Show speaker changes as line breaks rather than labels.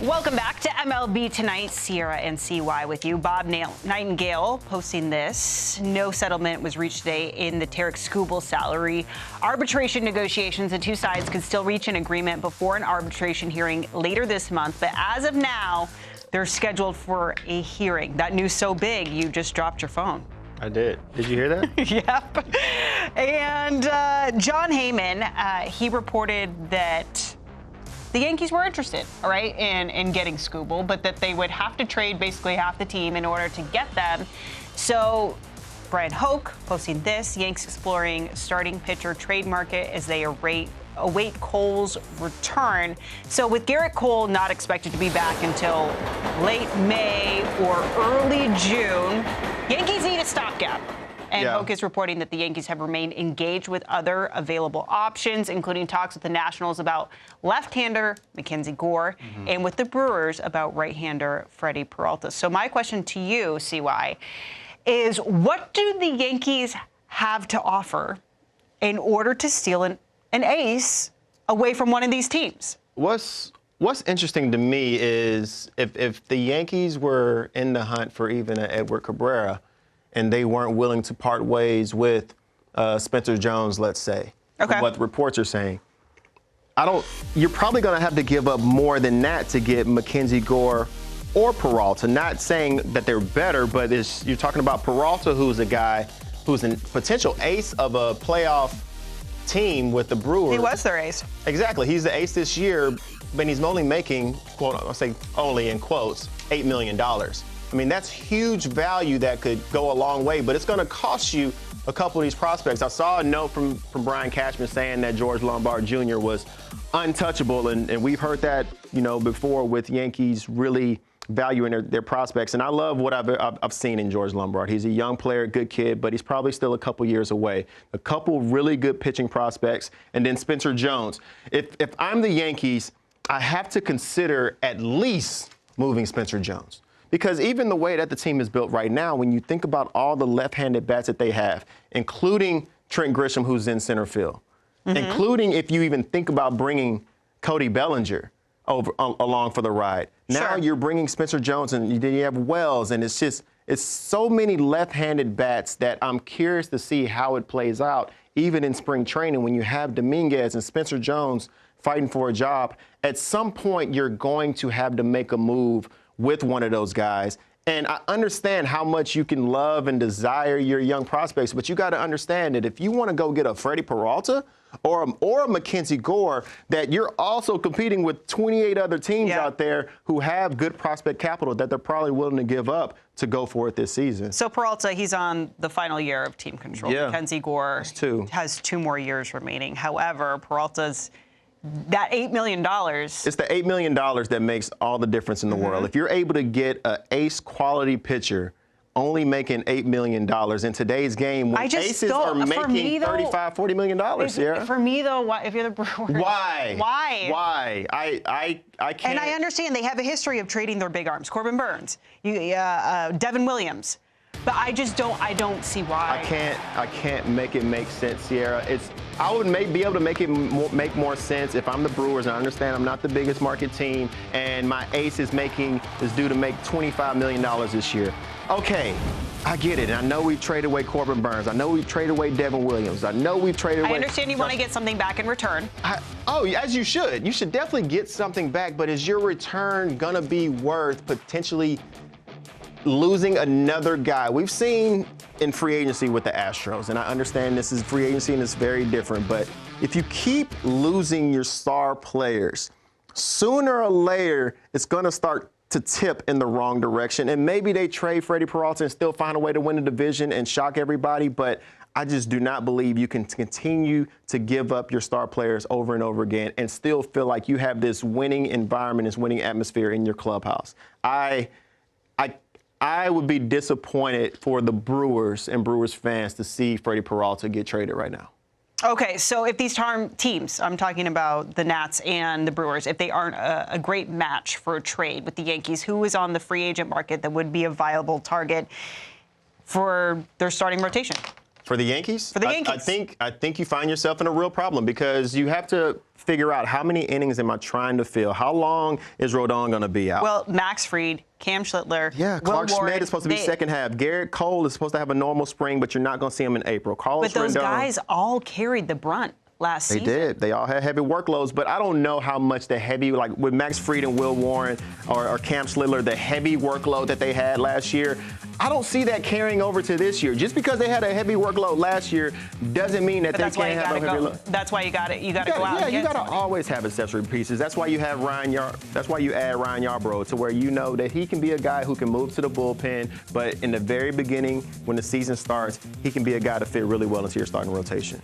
Welcome back to MLB Tonight. Siera and CY with you. Bob Nightingale posting this. No settlement was reached today in the Tarek Skubal salary arbitration negotiations. The two sides could still reach an agreement before an arbitration hearing later this month. But as of now, they're scheduled for a hearing. That news so big, you just dropped your phone.
I did. Did you hear that?
Yep. And John Heyman, he reported that the Yankees were interested, all right, in getting Skubal, but that they would have to trade basically half the team in order to get them. So Brian Hoke posting this: Yanks exploring starting pitcher trade market as they await Cole's return. So with Garrett Cole not expected to be back until late May or early June, Yankees need a stopgap. And Hoke is reporting that the Yankees have remained engaged with other available options, including talks with the Nationals about left-hander Mackenzie Gore and with the Brewers about right-hander Freddie Peralta. So my question to you, CY, is what do the Yankees have to offer in order to steal an ace away from one of these teams?
What's interesting to me is if the Yankees were in the hunt for even an Edward Cabrera, and they weren't willing to part ways with Spencer Jones, let's say, what the reports are saying. You're probably going to have to give up more than that to get Mackenzie Gore or Peralta. Not saying that they're better, but you're talking about Peralta, who's a guy who's a potential ace of a playoff team with the Brewers.
He was their ace.
Exactly. He's the ace this year, but he's only making, quote, I'll say only in quotes, $8 million. I mean, that's huge value that could go a long way, but it's going to cost you a couple of these prospects. I saw a note from Brian Cashman saying that George Lombard Jr. was untouchable, and we've heard that, before with Yankees really valuing their prospects. And I love what I've seen in George Lombard. He's a young player, good kid, but he's probably still a couple years away. A couple really good pitching prospects, and then Spencer Jones. If I'm the Yankees, I have to consider at least moving Spencer Jones. Because even the way that the team is built right now, when you think about all the left-handed bats that they have, including Trent Grisham, who's in center field, including if you even think about bringing Cody Bellinger along for the ride. Now you're bringing Spencer Jones, and then you have Wells, and it's so many left-handed bats that I'm curious to see how it plays out, even in spring training when you have Dominguez and Spencer Jones fighting for a job. At some point, you're going to have to make a move with one of those guys. And I understand how much you can love and desire your young prospects, but you got to understand that if you want to go get a Freddie Peralta or a Mackenzie Gore, that you're also competing with 28 other teams out there who have good prospect capital that they're probably willing to give up to go for it this season.
So Peralta, he's on the final year of team control. Mackenzie Gore has 2 more years remaining. However, Peralta's that $8 million.
It's the $8 million that makes all the difference in the world. If you're able to get an ace quality pitcher only making $8 million in today's game when aces are making $35, $40 million, yeah.
For me, though, if you're the Brewers.
Why? I can't.
And I understand they have a history of trading their big arms. Corbin Burns, Devin Williams. But I don't see why.
I can't make it make sense, Siera. I would be able to make it make more sense if I'm the Brewers and I understand I'm not the biggest market team and my ace is due to make $25 million this year. Okay, I get it. And I know we've traded away Corbin Burns. I know we've traded away Devin Williams. I know we've traded away.
I understand you want to get something back in return.
As you should. You should definitely get something back, but is your return going to be worth potentially losing another guy? We've seen in free agency with the Astros, and I understand this is free agency and it's very different, but if you keep losing your star players, sooner or later it's going to start to tip in the wrong direction. And maybe they trade Freddie Peralta and still find a way to win the division and shock everybody, but I just do not believe you can continue to give up your star players over and over again and still feel like you have this winning environment, this winning atmosphere in your clubhouse. I would be disappointed for the Brewers and Brewers fans to see Freddie Peralta get traded right now.
Okay, so if these teams, I'm talking about the Nats and the Brewers, if they aren't a great match for a trade with the Yankees, who is on the free agent market that would be a viable target for their starting rotation?
For the Yankees?
For the Yankees.
I think you find yourself in a real problem because you have to figure out how many innings am I trying to fill? How long is Rodon going to be out?
Well, Max Fried, Cam Schlittler,
yeah, Clark
Will Warren,
Schmidt is supposed to be second half. Garrett Cole is supposed to have a normal spring, but you're not going to see him in April. Carlos
but those
Rendon,
guys all carried the brunt last season.
They did. They all had heavy workloads, but I don't know how much the heavy, like with Max Fried and Will Warren or Cam Schlittler, the heavy workload that they had last year, I don't see that carrying over to this year. Just because they had a heavy workload last year doesn't mean that they can't have a heavy load.
That's why you got it. You got to go out.
Yeah, you got to
somebody.
always have accessory pieces. That's why you have That's why you add Ryan Yarbrough, to where you know that he can be a guy who can move to the bullpen, but in the very beginning, when the season starts, he can be a guy to fit really well into your starting rotation.